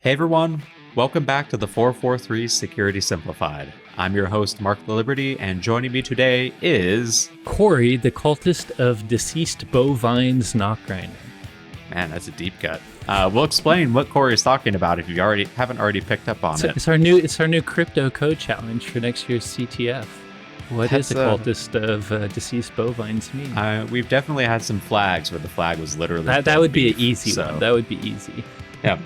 Hey everyone, welcome back to the 443 Security Simplified. I'm your host, Mark the Liberty, and joining me today is... Corey, the cultist of deceased bovines knock grinding. Man, that's a deep cut. We'll explain what Corey is talking about if you haven't already picked up on it. It's our new crypto code challenge for next year's CTF. What does the cultist of deceased bovines mean? We've definitely had some flags where the flag was literally... That would be an easy one. That would be easy. Yeah.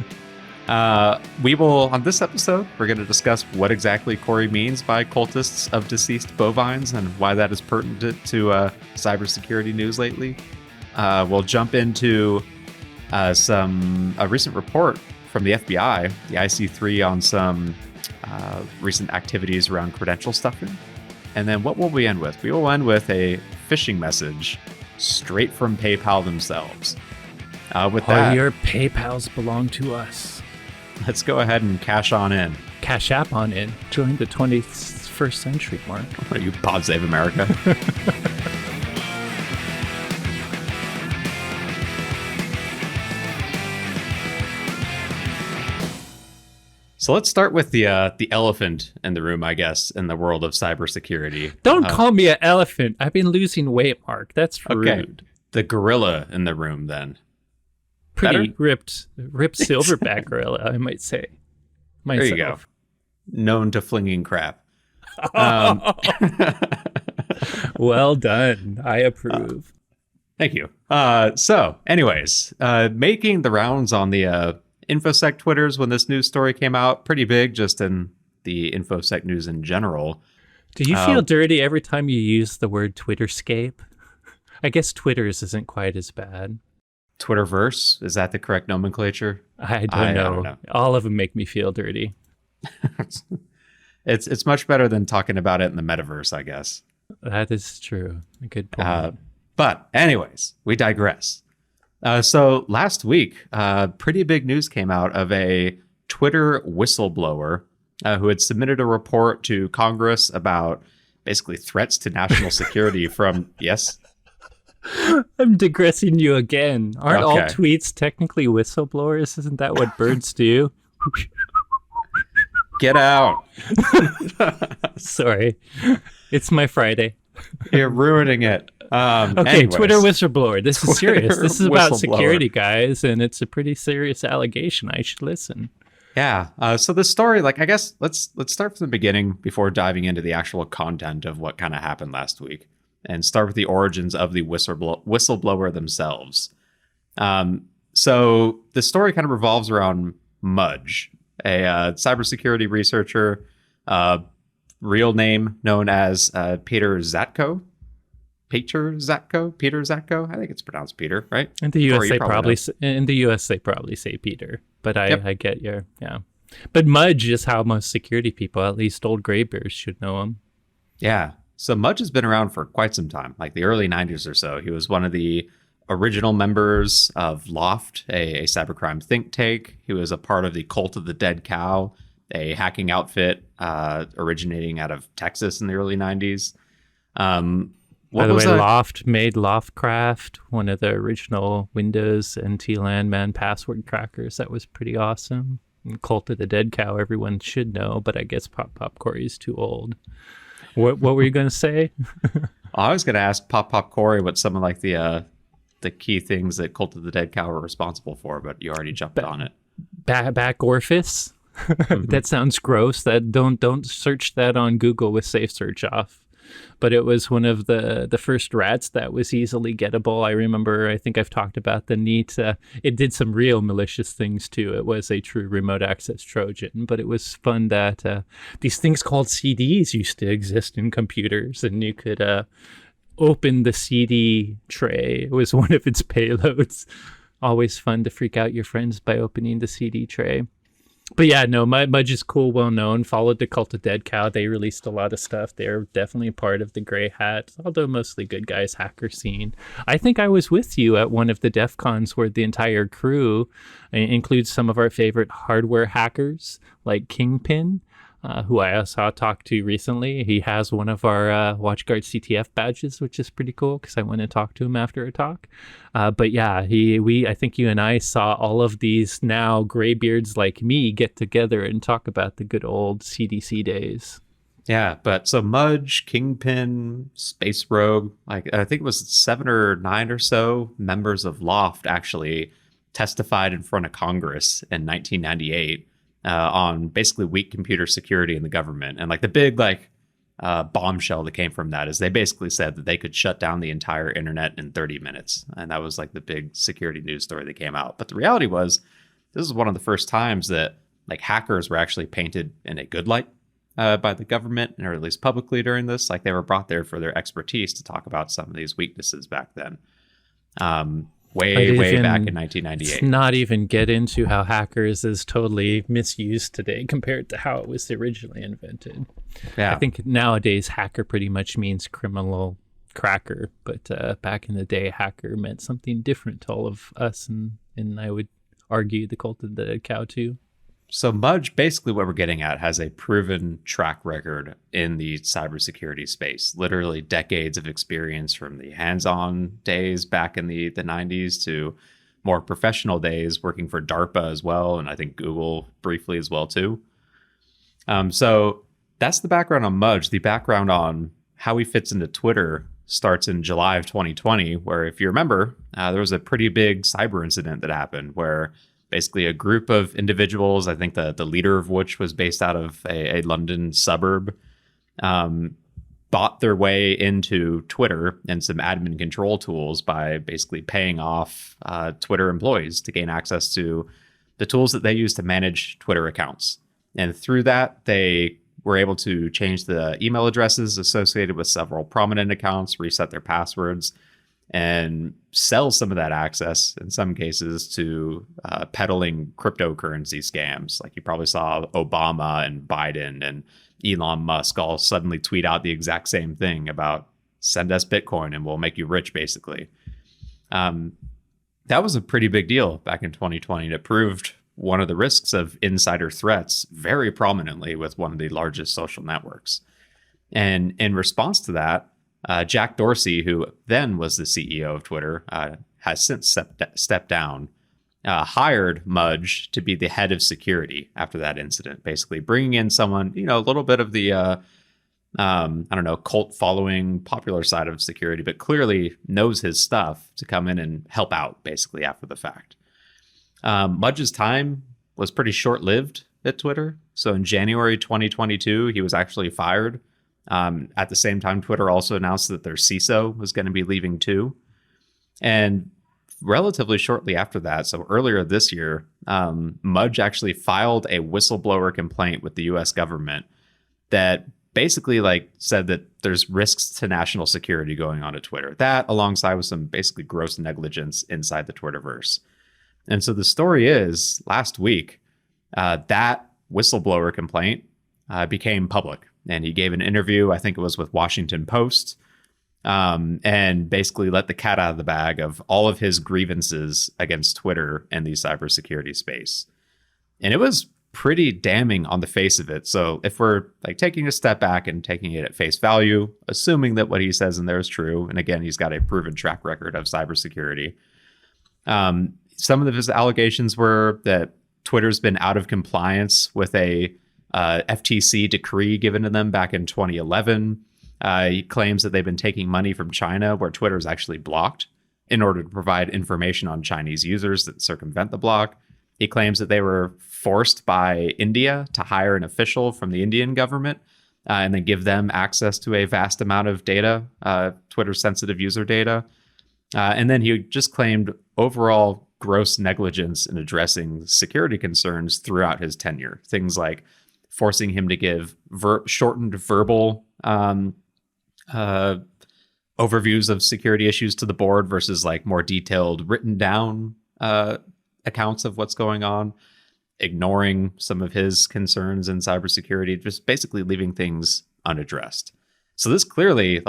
We will, on this episode, we're going to discuss what exactly Corey means by cultists of deceased bovines and why that is pertinent to cybersecurity news lately. We'll jump into a recent report from the FBI, the IC3, on some recent activities around credential stuffing. And then what will we end with? We will end with a phishing message straight from PayPal themselves. With that, your PayPals belong to us. Let's go ahead and cash on in. Cash app on in. Join the 21st century, Mark. What are you, Pod Save America? So let's start with the elephant in the room, I guess, in the world of cybersecurity. Don't call me an elephant. I've been losing weight, Mark. That's rude. Okay. The gorilla in the room, then. Pretty ripped silverback gorilla, I might say. Myself. There you go. Known to flinging crap. Well done. I approve. Thank you. So, anyways, making the rounds on the InfoSec Twitters when this news story came out, pretty big just in the InfoSec news in general. Do you feel dirty every time you use the word Twitterscape? I guess Twitters isn't quite as bad. Twitterverse, is that the correct nomenclature? I don't know. All of them make me feel dirty. It's much better than talking about it in the metaverse, I guess. That is true. A good point. But anyways, we digress. So last week, pretty big news came out of a Twitter whistleblower who had submitted a report to Congress about basically threats to national security from, yes? I'm digressing you again. Aren't all tweets technically whistleblowers? Isn't that what birds do? Get out. Sorry. It's my Friday. You're ruining it. Okay, anyways. Twitter whistleblower. This is serious. This is about security, guys, and it's a pretty serious allegation. I should listen. Yeah. So the story, I guess let's start from the beginning before diving into the actual content of what kind of happened last week. And start with the origins of the whistleblower themselves. So the story kind of revolves around Mudge, a cybersecurity researcher, real name known as Peter Zatko. Peter Zatko. I think it's pronounced Peter, right? In the US, they probably say Peter, but I get your But Mudge is how most security people, at least old graybeards, should know him. Yeah. So Mudge has been around for quite some time, like the early 90s or so. He was one of the original members of Loft, a cybercrime think tank. He was a part of the Cult of the Dead Cow, a hacking outfit originating out of Texas in the early 90s. By the way, Loft made Loftcraft, one of the original Windows NT Landman password crackers. That was pretty awesome. And Cult of the Dead Cow, everyone should know, but I guess Pop Corey is too old. What were you going to say? I was going to ask Pop Corey what some of the key things that Cult of the Dead Cow were responsible for, but you already jumped on it. Back orifice? That sounds gross. That don't search that on Google with safe search off. But it was one of the first rats that was easily gettable. I think I've talked about the neat, it did some real malicious things too. It was a true remote access Trojan, but it was fun that these things called CDs used to exist in computers, and you could open the CD tray. It was one of its payloads. Always fun to freak out your friends by opening the CD tray. But yeah, no, Mudge is cool, well known, followed the Cult of Dead Cow. They released a lot of stuff. They're definitely part of the gray hat, although mostly good guys hacker scene. I think I was with you at one of the DEF CONs where the entire crew includes some of our favorite hardware hackers like Kingpin, who I saw talk to recently. He has one of our WatchGuard CTF badges, which is pretty cool because I went and talked to him after a talk. But yeah, I think you and I saw all of these now graybeards like me get together and talk about the good old CDC days. Yeah, but so Mudge, Kingpin, Space Rogue, like I think it was 7 or 9 or so members of Loft actually testified in front of Congress in 1998 on basically weak computer security in the government. And like the big bombshell that came from that is they basically said that they could shut down the entire internet in 30 minutes. And that was like the big security news story that came out. But the reality was this is one of the first times that like hackers were actually painted in a good light by the government, or at least publicly during this. Like they were brought there for their expertise to talk about some of these weaknesses back then. Way back in 1998. Let's not even get into how hackers is totally misused today compared to how it was originally invented. Yeah. I think nowadays hacker pretty much means criminal cracker, but back in the day, hacker meant something different to all of us, and I would argue the cult of the cow too. So Mudge, basically what we're getting at, has a proven track record in the cybersecurity space, literally decades of experience from the hands-on days back in the 90s to more professional days working for DARPA as well, and I think Google briefly as well too. So that's the background on Mudge. The background on how he fits into Twitter starts in July of 2020, where if you remember, there was a pretty big cyber incident that happened where basically a group of individuals, I think the leader of which was based out of a London suburb, bought their way into Twitter and some admin control tools by basically paying off Twitter employees to gain access to the tools that they use to manage Twitter accounts. And through that, they were able to change the email addresses associated with several prominent accounts, reset their passwords, and sell some of that access in some cases to peddling cryptocurrency scams. Like you probably saw Obama and Biden and Elon Musk all suddenly tweet out the exact same thing about send us Bitcoin and we'll make you rich, basically. That was a pretty big deal back in 2020. And it proved one of the risks of insider threats very prominently with one of the largest social networks. And in response to that, Jack Dorsey, who then was the CEO of Twitter, has since stepped down, hired Mudge to be the head of security after that incident, basically bringing in someone, a little bit of the, cult following popular side of security, but clearly knows his stuff to come in and help out basically after the fact. Mudge's time was pretty short-lived at Twitter. So in January 2022, he was actually fired. At the same time, Twitter also announced that their CISO was going to be leaving too. And relatively shortly after that, so earlier this year, Mudge actually filed a whistleblower complaint with the US government that basically said that there's risks to national security going on at Twitter. That alongside with some basically gross negligence inside the Twitterverse. And so the story is last week, that whistleblower complaint became public. And he gave an interview, I think it was with Washington Post, and basically let the cat out of the bag of all of his grievances against Twitter and the cybersecurity space. And it was pretty damning on the face of it. So if we're taking a step back and taking it at face value, assuming that what he says in there is true, and again, he's got a proven track record of cybersecurity. Some of his allegations were that Twitter's been out of compliance with a FTC decree given to them back in 2011. He claims that they've been taking money from China, where Twitter is actually blocked, in order to provide information on Chinese users that circumvent the block. He claims that they were forced by India to hire an official from the Indian government and then give them access to a vast amount of data, Twitter's sensitive user data. And then he just claimed overall gross negligence in addressing security concerns throughout his tenure. Things like forcing him to give shortened verbal overviews of security issues to the board versus more detailed written down accounts of what's going on, ignoring some of his concerns in cybersecurity, just basically leaving things unaddressed. So this clearly,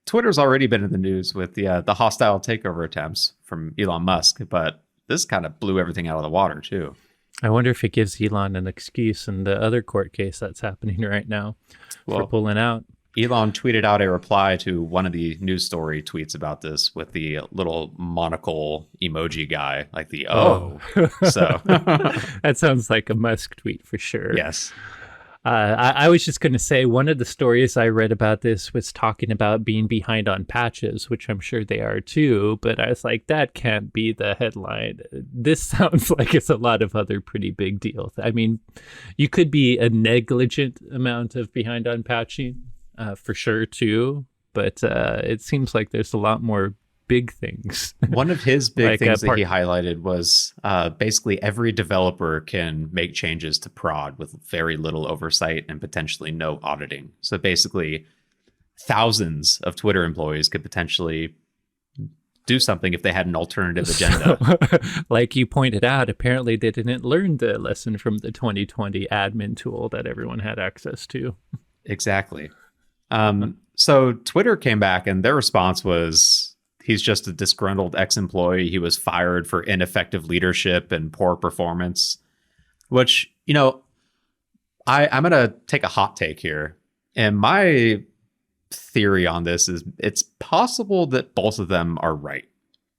Twitter's already been in the news with the hostile takeover attempts from Elon Musk, but this kind of blew everything out of the water too. I wonder if it gives Elon an excuse in the other court case that's happening right now for Well, pulling out. Elon tweeted out a reply to one of the news story tweets about this with the little monocle emoji guy, like the Oh, So, that sounds like a Musk tweet for sure. yes. I was just going to say one of the stories I read about this was talking about being behind on patches, which I'm sure they are too. But I was like, that can't be the headline. This sounds like it's a lot of other pretty big deals. I mean, you could be a negligent amount of behind on patching for sure too. But it seems like there's a lot more big things. One of his big Like, things that he highlighted was basically every developer can make changes to prod with very little oversight and potentially no auditing. So basically, thousands of Twitter employees could potentially do something if they had an alternative agenda. Like you pointed out, apparently they didn't learn the lesson from the 2020 admin tool that everyone had access to. Exactly. So Twitter came back and their response was, he's just a disgruntled ex-employee. He was fired for ineffective leadership and poor performance, which, I'm going to take a hot take here. And my theory on this is it's possible that both of them are right.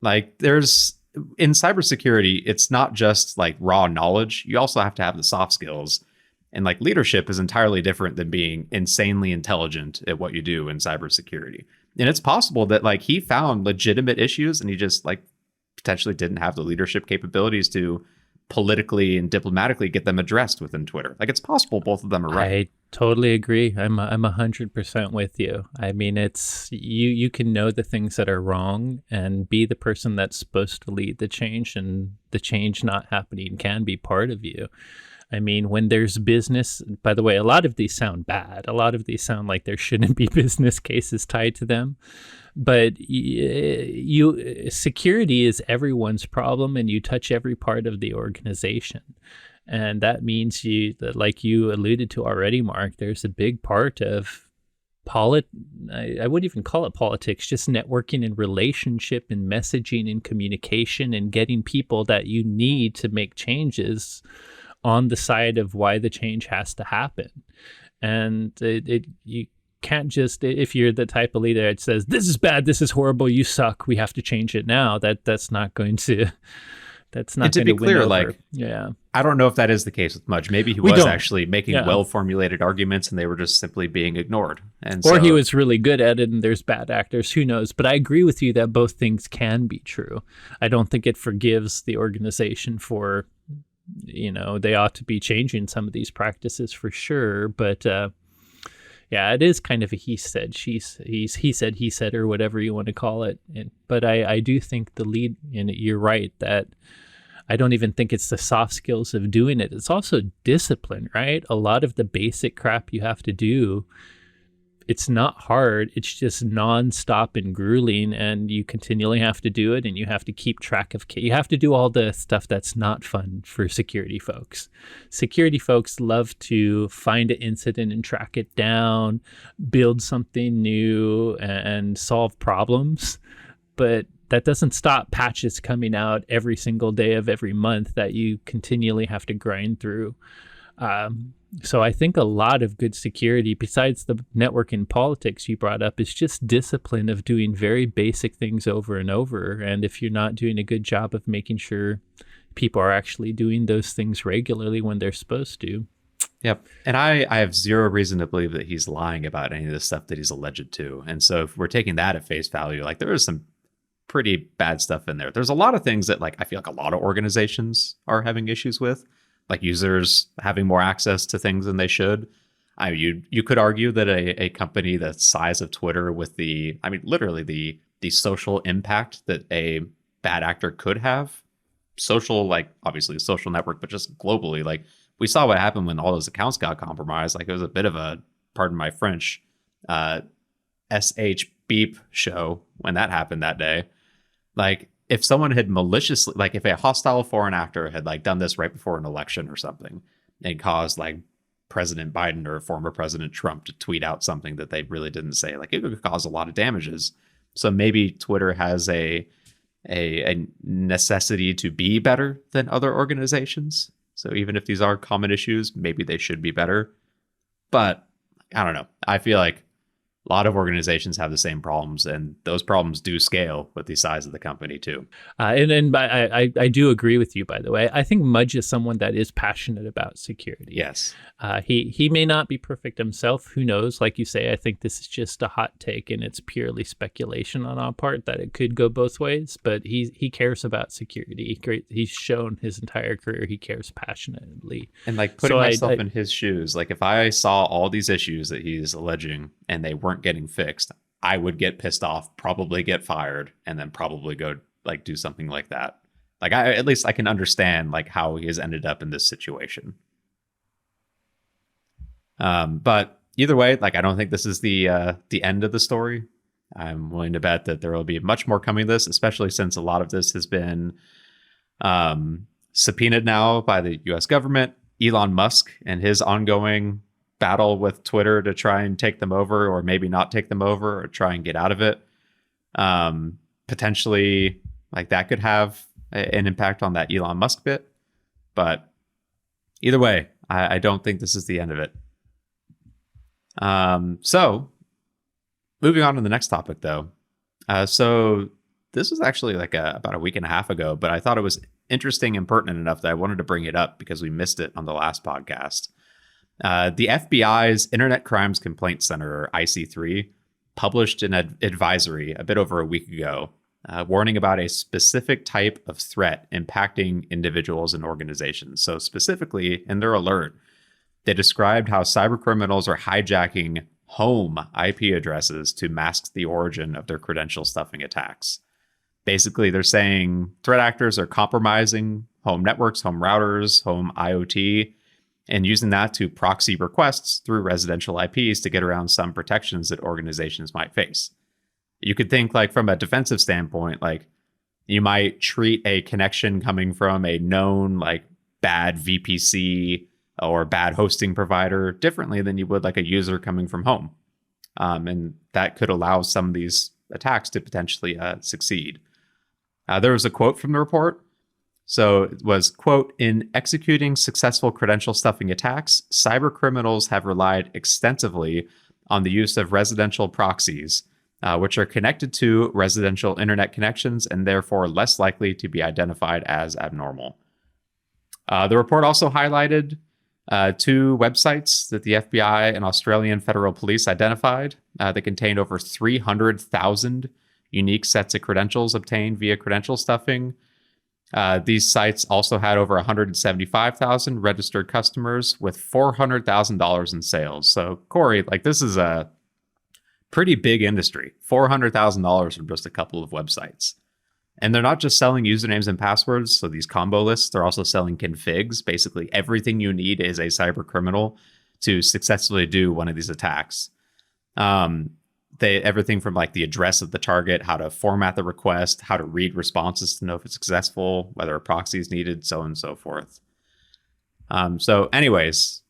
Like in cybersecurity, it's not just like raw knowledge. You also have to have the soft skills. And like leadership is entirely different than being insanely intelligent at what you do in cybersecurity. And it's possible that like he found legitimate issues and he just like potentially didn't have the leadership capabilities to politically and diplomatically get them addressed within Twitter. Like it's possible both of them are right. I totally agree. I'm 100% with you. I mean, it's you can know the things that are wrong and be the person that's supposed to lead the change, and the change not happening can be part of you. I mean, when there's business, by the way, a lot of these sound bad. A lot of these sound like there shouldn't be business cases tied to them. But security is everyone's problem, and you touch every part of the organization. And that means like you alluded to already, Mark, there's a big part of I wouldn't even call it politics, just networking and relationship and messaging and communication and getting people that you need to make changes on the side of why the change has to happen. And you can't just, if you're the type of leader that says, this is bad, this is horrible, you suck, we have to change it now, that's not going to and to be clear, like, yeah, I don't know if that is the case with Mudge. Maybe he was actually making well-formulated arguments and they were just simply being ignored. Or he was really good at it and there's bad actors, who knows? But I agree with you that both things can be true. I don't think it forgives the organization for, they ought to be changing some of these practices for sure. But yeah, it is kind of a he said, he said, or whatever you want to call it. But I do think the lead, and you're right, that I don't even think it's the soft skills of doing it. It's also discipline, right? A lot of the basic crap you have to do, it's not hard. It's just nonstop and grueling, and you continually have to do it, and you have to keep track of. You have to do all the stuff that's not fun for security folks. Security folks love to find an incident and track it down, build something new, and solve problems. But that doesn't stop patches coming out every single day of every month that you continually have to grind through. So I think a lot of good security, besides the network and politics you brought up, is just discipline of doing very basic things over and over. And if you're not doing a good job of making sure people are actually doing those things regularly when they're supposed to. Yep. And I have zero reason to believe that he's lying about any of the stuff that he's alleged to. And so if we're taking that at face value, like there is some pretty bad stuff in there. There's a lot of things that like I feel like a lot of organizations are having issues with, like users having more access to things than they should. You could argue that a company the size of Twitter with literally the social impact that a bad actor could have, social, like obviously a social network, but just globally, like we saw what happened when all those accounts got compromised. Like it was a bit of a, pardon my French, SH beep show when that happened that day. Like if someone had maliciously, like if a hostile foreign actor had like done this right before an election or something and caused like President Biden or former President Trump to tweet out something that they really didn't say, like it could cause a lot of damages. So maybe Twitter has a necessity to be better than other organizations. So even if these are common issues, maybe they should be better. But I don't know. I feel like a lot of organizations have the same problems, and those problems do scale with the size of the company too. And I do agree with you, by the way. I think Mudge is someone that is passionate about security. Yes. He may not be perfect himself. Who knows? Like you say, I think this is just a hot take, and it's purely speculation on our part that it could go both ways. But he cares about security. He's shown his entire career he cares passionately. And like putting myself in his shoes, like if I saw all these issues that he's alleging and they weren't getting fixed, I would get pissed off, probably get fired, and then probably go like do something like that. Like at least I can understand like how he has ended up in this situation. But either way, like I don't think this is the end of the story. I'm willing to bet that there will be much more coming to this, especially since a lot of this has been subpoenaed now by the U.S. government. Elon Musk and his ongoing battle with Twitter to try and take them over, or maybe not take them over, or try and get out of it. Potentially, like that could have an impact on that Elon Musk bit. But either way, I don't think this is the end of it. So moving on to the next topic, though. So this was actually like about a week and a half ago, but I thought it was interesting and pertinent enough that I wanted to bring it up because we missed it on the last podcast. The FBI's Internet Crimes Complaint Center, or IC3, published an advisory a bit over a week ago, warning about a specific type of threat impacting individuals and organizations. So specifically, in their alert, they described how cybercriminals are hijacking home IP addresses to mask the origin of their credential stuffing attacks. Basically, they're saying threat actors are compromising home networks, home routers, home IoT, and using that to proxy requests through residential IPs to get around some protections that organizations might face. You could think like from a defensive standpoint, like you might treat a connection coming from a known like bad VPC or bad hosting provider differently than you would like a user coming from home. And that could allow some of these attacks to potentially succeed. There was a quote from the report. So it was, quote, "In executing successful credential stuffing attacks, cyber criminals have relied extensively on the use of residential proxies, which are connected to residential internet connections and therefore less likely to be identified as abnormal." The report also highlighted two websites that the FBI and Australian Federal Police identified. They contained over 300,000 unique sets of credentials obtained via credential stuffing. These sites also had over 175,000 registered customers with $400,000 in sales. So, Corey, like this is a pretty big industry. $400,000 from just a couple of websites. And they're not just selling usernames and passwords, so these combo lists, they're also selling configs. Basically, everything you need is a cyber criminal to successfully do one of these attacks. Everything from like the address of the target, how to format the request, how to read responses to know if it's successful, whether a proxy is needed, so on and so forth. So anyways,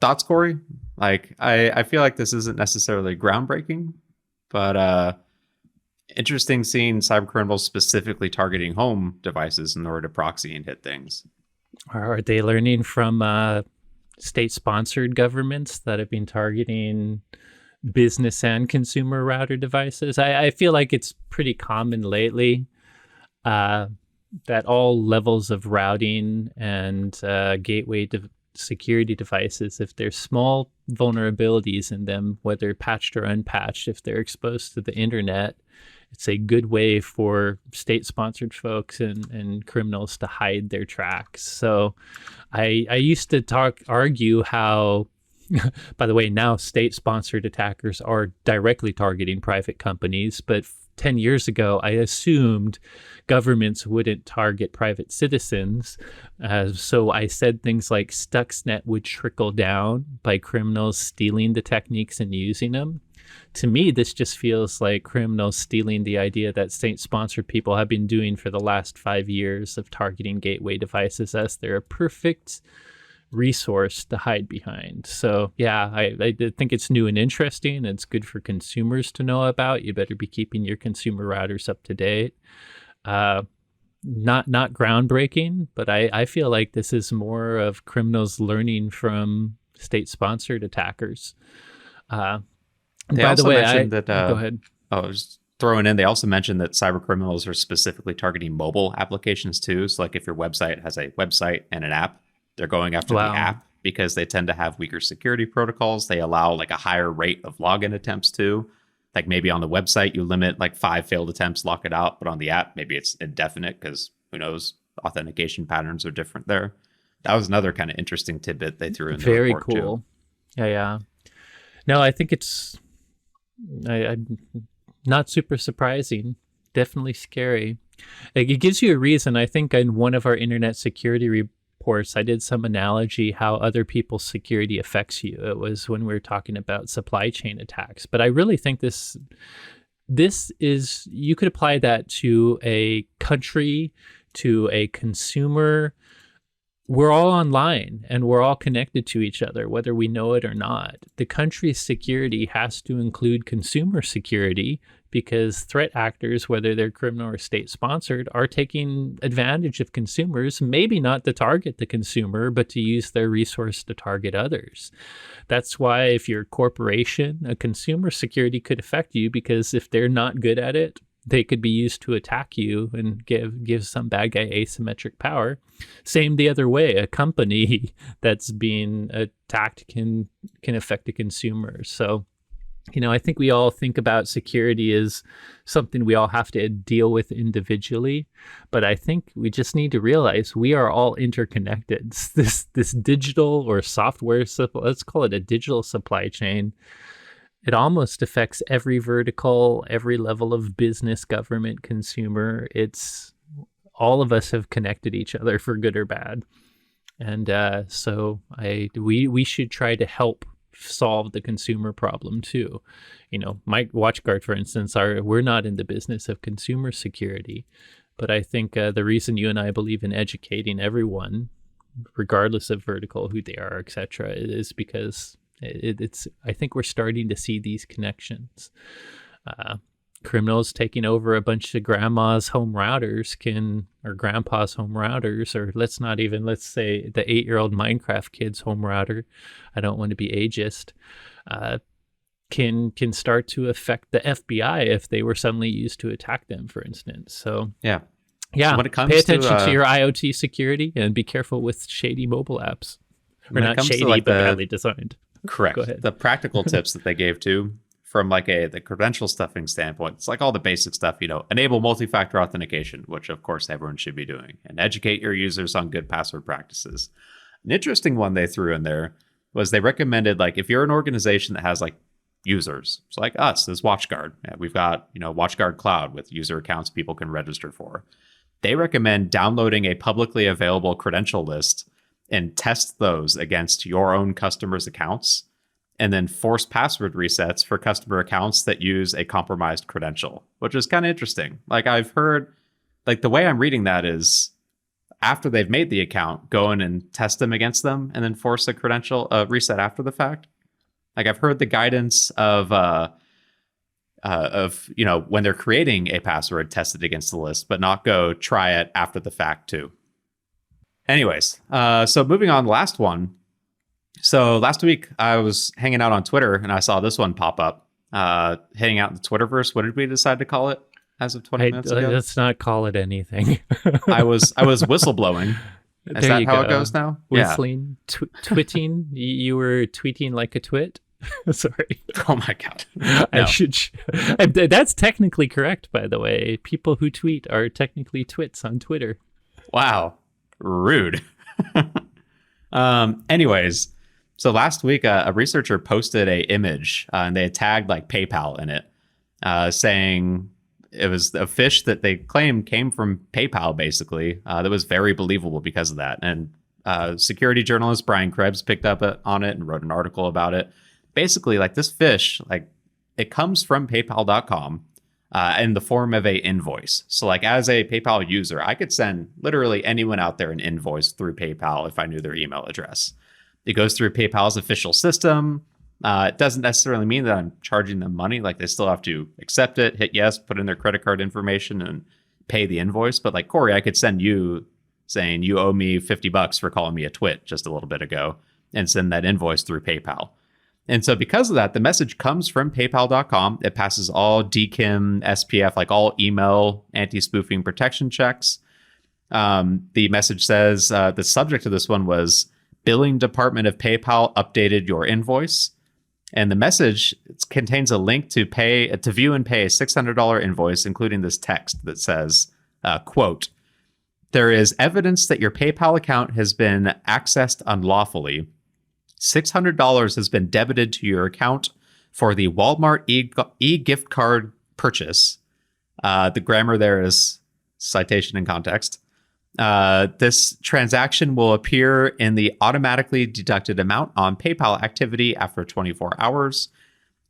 thoughts, Corey? Like, I feel like this isn't necessarily groundbreaking, but interesting seeing cyber criminals specifically targeting home devices in order to proxy and hit things. Are they learning from state-sponsored governments that have been targeting business and consumer router devices? I feel like it's pretty common lately that all levels of routing and gateway security devices, if there's small vulnerabilities in them, whether patched or unpatched, if they're exposed to the internet, it's a good way for state-sponsored folks and criminals to hide their tracks. So I used to argue how, by the way, now state-sponsored attackers are directly targeting private companies, but 10 years ago, I assumed governments wouldn't target private citizens. So I said things like Stuxnet would trickle down by criminals stealing the techniques and using them. To me, this just feels like criminals stealing the idea that state-sponsored people have been doing for the last 5 years of targeting gateway devices as they're a perfect resource to hide behind. So yeah, I think it's new and interesting. It's good for consumers to know about. You better be keeping your consumer routers up to date. not groundbreaking, but I feel like this is more of criminals learning from state-sponsored attackers. They By the also way, mentioned that. go ahead. Just throwing in, they also mentioned that cyber criminals are specifically targeting mobile applications too. So, like if your website has a website and an app, they're going after the Wow. app because they tend to have weaker security protocols. They allow like a higher rate of login attempts too. Like maybe on the website, you limit like 5 failed attempts, lock it out. But on the app, maybe it's indefinite because who knows, authentication patterns are different there. That was another kind of interesting tidbit they threw in the Very report cool. too. Yeah. No, I think it's not super surprising. Definitely scary. Like, it gives you a reason. I think in one of our internet security reports, I did some analogy how other people's security affects you. It was when we were talking about supply chain attacks. But I really think this is, you could apply that to a country, to a consumer. We're all online and we're all connected to each other, whether we know it or not. The country's security has to include consumer security because threat actors, whether they're criminal or state-sponsored, are taking advantage of consumers, maybe not to target the consumer, but to use their resource to target others. That's why if you're a corporation, a consumer security could affect you because if they're not good at it, they could be used to attack you and give some bad guy asymmetric power. Same the other way. A company that's being attacked can affect a consumer. So, I think we all think about security as something we all have to deal with individually, but I think we just need to realize we are all interconnected. This digital or software, let's call it a digital supply chain. It almost affects every vertical, every level of business, government, consumer. It's all of us have connected each other for good or bad. And so we should try to help solve the consumer problem too. My WatchGuard, for instance, we're not in the business of consumer security, but I think the reason you and I believe in educating everyone, regardless of vertical, who they are, etc., is because I think we're starting to see these connections. Criminals taking over a bunch of grandma's home routers or grandpa's home routers, or let's say the 8-year-old Minecraft kid's home router. I don't want to be ageist. Can start to affect the FBI if they were suddenly used to attack them, for instance. So yeah. So when it comes pay attention to your IoT security and be careful with shady mobile apps. Or not shady, like but badly designed. Correct. Go ahead. The practical tips that they gave too, from like the credential stuffing standpoint, it's like all the basic stuff, enable multi-factor authentication, which of course everyone should be doing, and educate your users on good password practices. An interesting one they threw in there was they recommended, like, if you're an organization that has like users, so like us as WatchGuard, we've got, WatchGuard Cloud with user accounts people can register for. They recommend downloading a publicly available credential list and test those against your own customers' accounts, and then force password resets for customer accounts that use a compromised credential, which is kind of interesting. Like, I've heard, like, the way I'm reading that is after they've made the account, go in and test them against them and then force a credential reset after the fact. Like, I've heard the guidance of when they're creating a password, test it against the list, but not go try it after the fact too. Anyways, so moving on, last one. So last week I was hanging out on Twitter and I saw this one pop up. Hanging out in the Twitterverse. What did we decide to call it as of 20 minutes ago? Let's not call it anything. I was whistleblowing. Is there that you how go. it goes now? Whistling, twitting. You were tweeting like a twit. Sorry. Oh my God. I should. That's technically correct, by the way. People who tweet are technically twits on Twitter. Wow. Rude. Anyways, so last week a researcher posted a image and they tagged like PayPal in it, saying it was a fish that they claim came from PayPal, basically. That was very believable because of that. And security journalist Brian Krebs picked up on it and wrote an article about it. Basically, like, this fish, like, it comes from PayPal.com. In the form of a invoice. So, like, as a PayPal user, I could send literally anyone out there an invoice through PayPal if I knew their email address. It goes through PayPal's official system. It doesn't necessarily mean that I'm charging them money. Like, they still have to accept it, hit yes, put in their credit card information, and pay the invoice. But like Corey, I could send you saying you owe me $50 for calling me a twit just a little bit ago and send that invoice through PayPal. And so because of that, the message comes from paypal.com. It passes all DKIM, SPF, like all email anti-spoofing protection checks. The message says the subject of this one was Billing Department of PayPal updated your invoice. And the message contains a link to view and pay a $600 invoice, including this text that says, quote, there is evidence that your PayPal account has been accessed unlawfully. $600 has been debited to your account for the Walmart e-gift card purchase. The grammar there is citation and context. This transaction will appear in the automatically deducted amount on PayPal activity after 24 hours.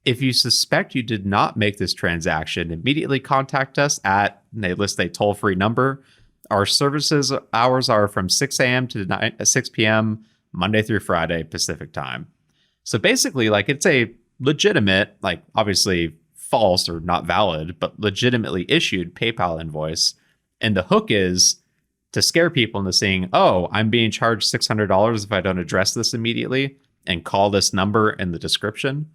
If you suspect you did not make this transaction, immediately contact us at, and they list a toll-free number. Our services hours are from 6 a.m. to 6 p.m. Monday through Friday Pacific time. So basically, like, it's a legitimate, like, obviously false or not valid, but legitimately issued PayPal invoice. And the hook is to scare people into saying, oh, I'm being charged $600 if I don't address this immediately, and call this number in the description.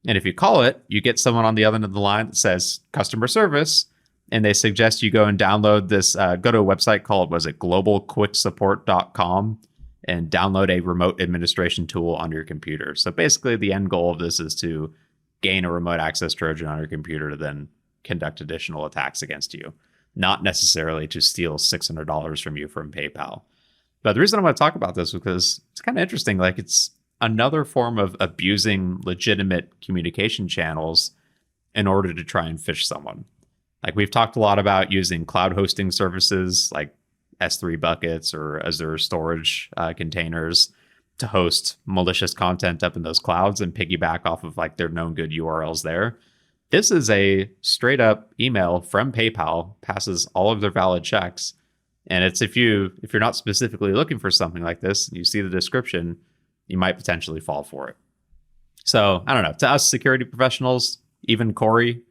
And if you call it, you get someone on the other end of the line that says customer service, and they suggest you go and download this, go to a website called, globalquicksupport.com, and download a remote administration tool on your computer. So basically the end goal of this is to gain a remote access Trojan on your computer to then conduct additional attacks against you, not necessarily to steal $600 from you from PayPal. But the reason I want to talk about this is because it's kind of interesting. Like, it's another form of abusing legitimate communication channels in order to try and phish someone. Like, we've talked a lot about using cloud hosting services like S3 buckets or Azure storage containers to host malicious content up in those clouds and piggyback off of like their known good URLs there. This is a straight up email from PayPal, passes all of their valid checks. And it's if you're not specifically looking for something like this, you see the description, you might potentially fall for it. So I don't know, to us security professionals, even Corey,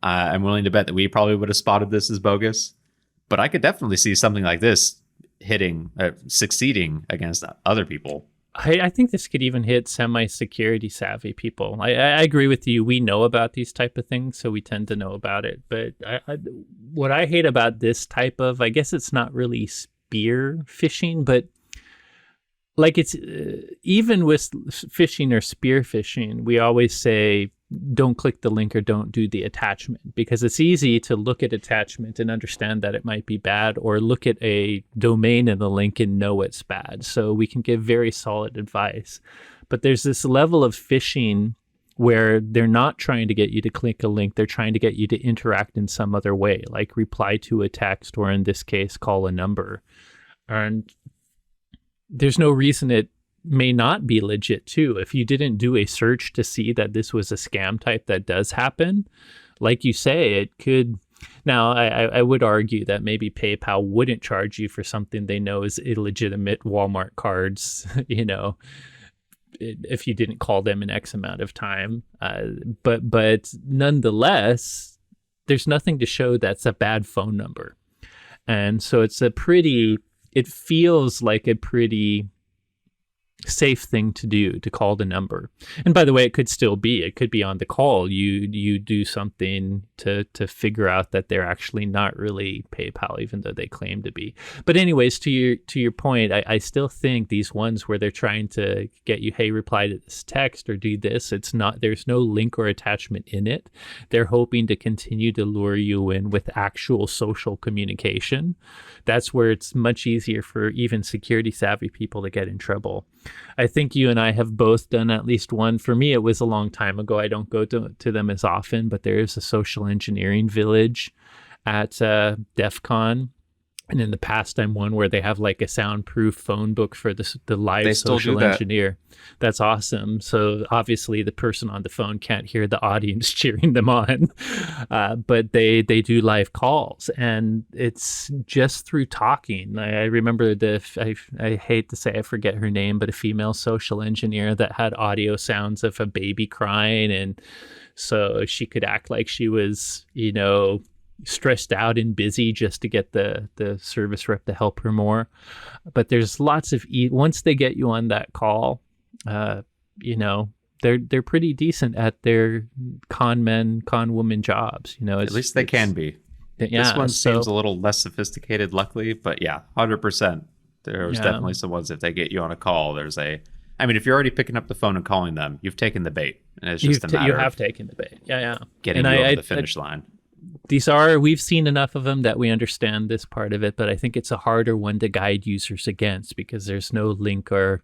I'm willing to bet that we probably would have spotted this as bogus. But I could definitely see something like this succeeding against other people. I think this could even hit semi-security savvy people. I agree with you. We know about these type of things, so we tend to know about it. But what I hate about this type of, I guess it's not really spear phishing, but like it's even with phishing or spear phishing, we always say, don't click the link or don't do the attachment, because it's easy to look at attachment and understand that it might be bad, or look at a domain in the link and know it's bad. So we can give very solid advice. But there's this level of phishing where they're not trying to get you to click a link. They're trying to get you to interact in some other way, like reply to a text, or in this case, call a number. And there's no reason it may not be legit too. If you didn't do a search to see that this was a scam type that does happen, like you say, it could. Now, I would argue that maybe PayPal wouldn't charge you for something they know is illegitimate Walmart cards, if you didn't call them in X amount of time. But nonetheless, there's nothing to show that's a bad phone number. And so it feels like a pretty safe thing to do, to call the number. And by the way, it could be on the call you do something to figure out that they're actually not really PayPal, even though they claim to be. But anyways, to your point, I still think these ones where they're trying to get you, hey, reply to this text or do this, there's no link or attachment in it. They're hoping to continue to lure you in with actual social communication. That's where it's much easier for even security savvy people to get in trouble. I think you and I have both done at least one. For me, it was a long time ago. I don't go to them as often, but there is a social engineering village at DEF CON. And in the past, I'm one where they have like a soundproof phone book for the live social engineer. That's awesome. So obviously the person on the phone can't hear the audience cheering them on, but they do live calls, and it's just through talking. I remember I hate to say I forget her name, but a female social engineer that had audio sounds of a baby crying, and so she could act like she was, stressed out and busy just to get the service rep to help her more. But there's lots of once they get you on that call, they're pretty decent at their con woman jobs. At least they can be. Yeah, this one seems a little less sophisticated, luckily, but yeah, 100%. There's definitely some ones, if they get you on a call, if you're already picking up the phone and calling them, you've taken the bait. And it's just a matter you have taken the bait. Yeah. Getting you over the finish line. We've seen enough of them that we understand this part of it, but I think it's a harder one to guide users against because there's no link or,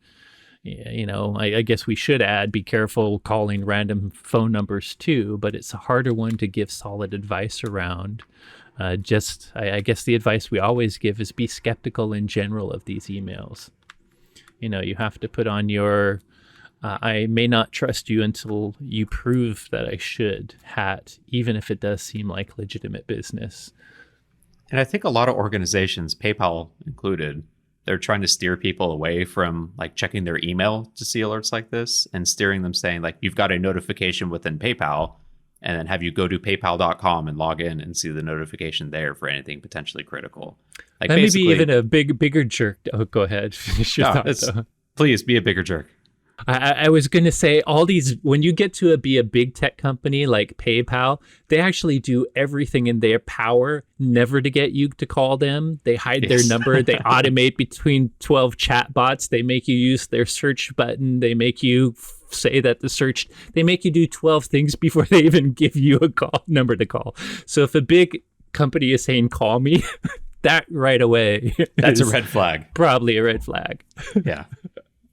I guess we should add, be careful calling random phone numbers too, but it's a harder one to give solid advice around. I guess the advice we always give is be skeptical in general of these emails. You have to put on your I may not trust you until you prove that I should hat, even if it does seem like legitimate business. And I think a lot of organizations, PayPal included, they're trying to steer people away from like checking their email to see alerts like this and steering them saying like, you've got a notification within PayPal, and then have you go to paypal.com and log in and see the notification there for anything potentially critical. Like, that may be even a bigger jerk. Oh, go ahead. Finish your thought, though. Please be a bigger jerk. I was going to say all these, when you get to be a big tech company like PayPal, they actually do everything in their power never to get you to call them. They hide their number. They automate between 12 chatbots. They make you use their search button. They make you say that they make you do 12 things before they even give you a number to call. So if a big company is saying, call me, that right away. That's a red flag. Probably a red flag. Yeah.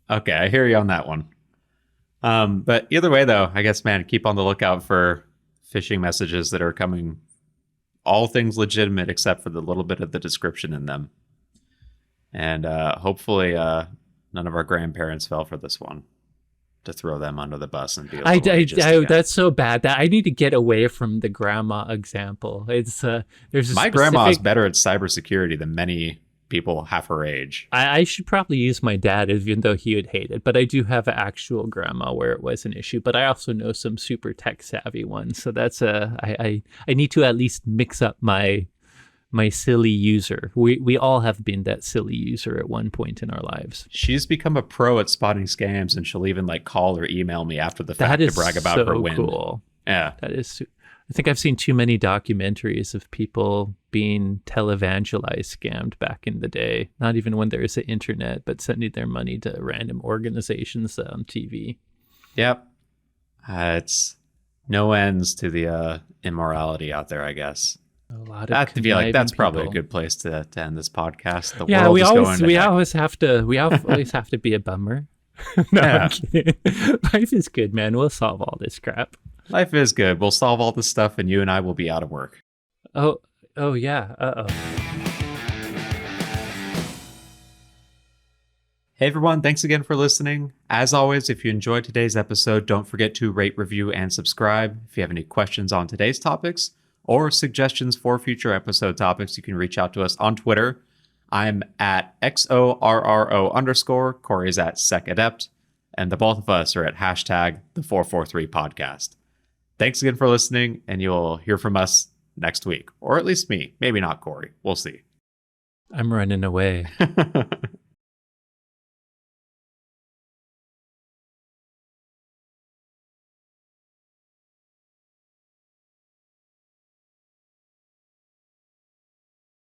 Okay, I hear you on that one. But either way, though, I guess, man, keep on the lookout for phishing messages that are coming, all things legitimate except for the little bit of the description in them. And hopefully none of our grandparents fell for this one, to throw them under the bus and be that's so bad that I need to get away from the grandma example. It's there's my grandma is better at cybersecurity than many people half her age. I should probably use my dad, even though he would hate it, but I do have an actual grandma where it was an issue. But I also know some super tech savvy ones, so that's I need to at least mix up my silly user. We all have been that silly user at one point in our lives. She's become a pro at spotting scams, and she'll even like call or email me after the fact to brag about her win. Cool. Yeah, that is. I think I've seen too many documentaries of people being televangelized, scammed back in the day. Not even when there was the internet, but sending their money to random organizations on TV. Yep. It's no ends to the immorality out there, I guess. A lot of I feel like that's people. Probably a good place to end this podcast. The yeah, world we is always going we always have to be a bummer. No, I'm kidding. Life is good, man. We'll solve all this crap. Life is good. We'll solve all this stuff, and you and I will be out of work. Oh yeah. Hey everyone, thanks again for listening. As always, if you enjoyed today's episode, don't forget to rate, review, and subscribe. If you have any questions on today's topics or suggestions for future episode topics, you can reach out to us on Twitter. I'm at XORRO_. Corey's at SecAdept. And the both of us are at #the443podcast. Thanks again for listening, and you'll hear from us next week. Or at least me. Maybe not Corey. We'll see. I'm running away.